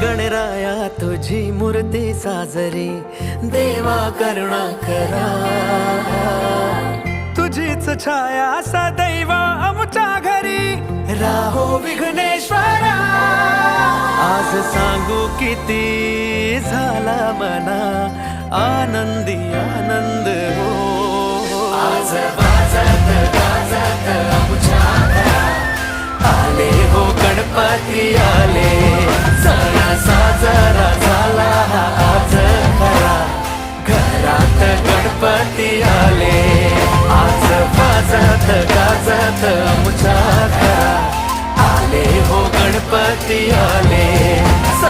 गणराया तुझी मूर्ती साजरी, देवा करुणा करा। तुझीच छाया सदैव आमच्या घरी, राहो विघ्नेश्वरा। आज सांगू किती झाला मना आनंदी आनंद हो। आज वाजत गाजत आमच्या घरात आले हो गणपती आले, सण साजरा झाला हा आज खरा, घरात गणपती आले। आज वाजत गाजत आमच्या घरात आले हो गणपती आले।